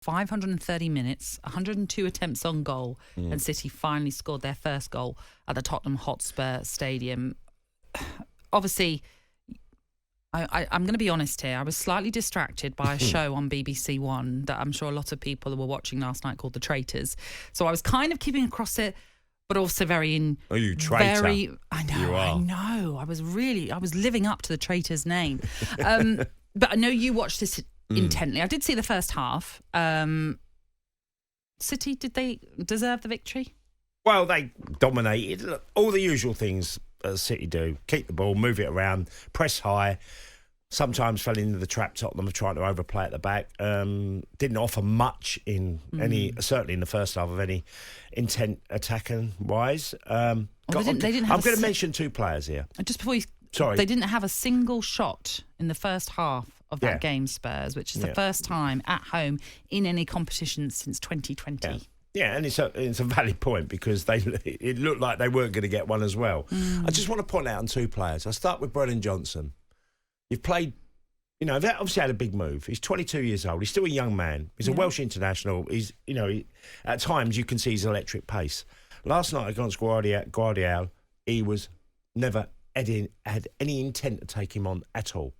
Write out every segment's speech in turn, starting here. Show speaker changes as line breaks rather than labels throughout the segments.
530 minutes, 102 attempts on goal, and City finally scored their first goal at the Tottenham Hotspur Stadium. Obviously, I'm going to be honest here. I was slightly distracted by a show on BBC One that I'm sure a lot of people were watching last night called The Traitors. So I was kind of keeping across it, but also very in.
Oh, you traitor!
I know.
You are.
I know. I was living up to the traitor's name. But I know you watched this intently. I did see the first half. City, did they deserve the victory?
Well, they dominated. Look, all the usual things City do. Keep the ball, move it around, press high. Sometimes fell into the trap Tottenham of trying to overplay at the back. Didn't offer much in certainly in the first half of any intent attacking wise. I'm going to mention two players here.
Just before you...
Sorry.
They didn't have a single shot in the first half of that game, Spurs, which is the first time at home in any competition since 2020.
Yeah, and it's a valid point because it looked like they weren't going to get one as well. I just want to point out on two players. I'll start with Brennan Johnson. You've played, they've obviously had a big move. He's 22 years old. He's still a young man. He's a Welsh international. He's, at times you can see his electric pace. Last night against Guardiola, he was never had any intent to take him on at all.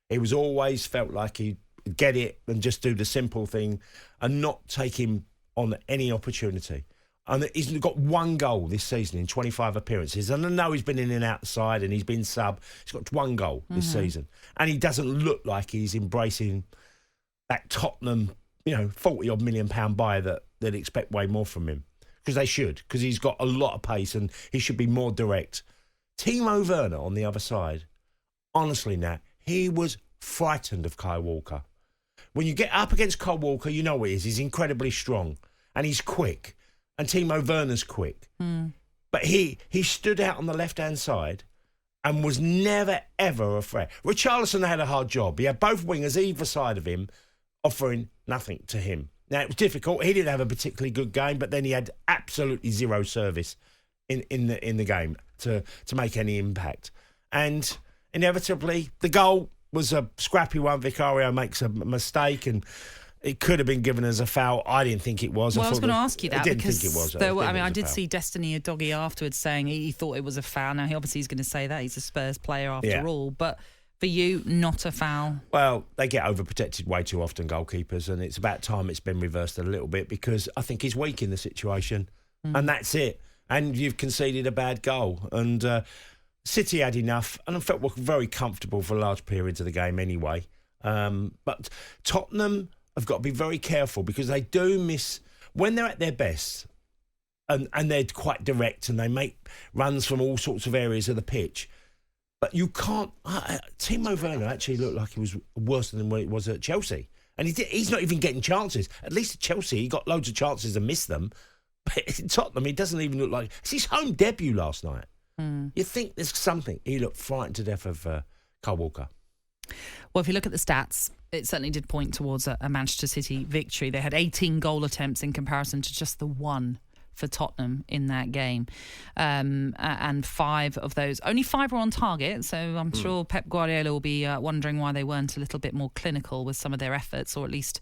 He was always felt like he'd get it and just do the simple thing and not take him on any opportunity. And he's got one goal this season in 25 appearances. And I know he's been in and out the side and he's been sub. He's got one goal this season. And he doesn't look like he's embracing that Tottenham, £40-odd million buy that they'd expect way more from him. Because they should, because he's got a lot of pace and he should be more direct. Timo Werner on the other side, honestly, Nat, he was frightened of Kyle Walker. When you get up against Kyle Walker, you know what he is. He's incredibly strong and he's quick. And Timo Werner's quick. But he stood out on the left-hand side and was never, ever a threat. Richarlison had a hard job. He had both wingers either side of him offering nothing to him. Now, it was difficult. He didn't have a particularly good game, but then he had absolutely zero service in the game to make any impact. And inevitably, the goal was a scrappy one. Vicario makes a mistake and it could have been given as a foul. I didn't think it was.
Well, I was going to ask you that.
I didn't think it was.
I did see Destiny Udogie afterwards saying he thought it was a foul. Now, he obviously is going to say that. He's a Spurs player after all. But for you, not a foul? Well,
they get overprotected way too often, goalkeepers, and it's about time it's been reversed a little bit because I think he's weak in the situation. And that's it. And you've conceded a bad goal. And City had enough, and I felt very comfortable for large periods of the game anyway. But Tottenham have got to be very careful because they do miss, when they're at their best, and they're quite direct and they make runs from all sorts of areas of the pitch. But you can't... Timo Werner actually looked like he was worse than what it was at Chelsea. And he's not even getting chances. At least at Chelsea, he got loads of chances and missed them. But in Tottenham, he doesn't even look like... It's his home debut last night. You think there's something. He looked frightened to death of Kyle Walker.
Well, if you look at the stats, it certainly did point towards a Manchester City victory. They had 18 goal attempts in comparison to just the one for Tottenham in that game. And 5 of those, only 5 were on target. So I'm sure Pep Guardiola will be wondering why they weren't a little bit more clinical with some of their efforts, or at least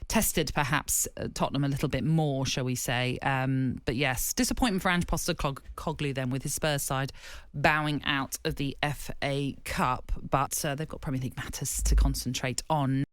tested perhaps Tottenham a little bit more, shall we say. But yes, disappointment for Ange Postecoglou then, with his Spurs side bowing out of the FA Cup. But they've got Premier League matters to concentrate on.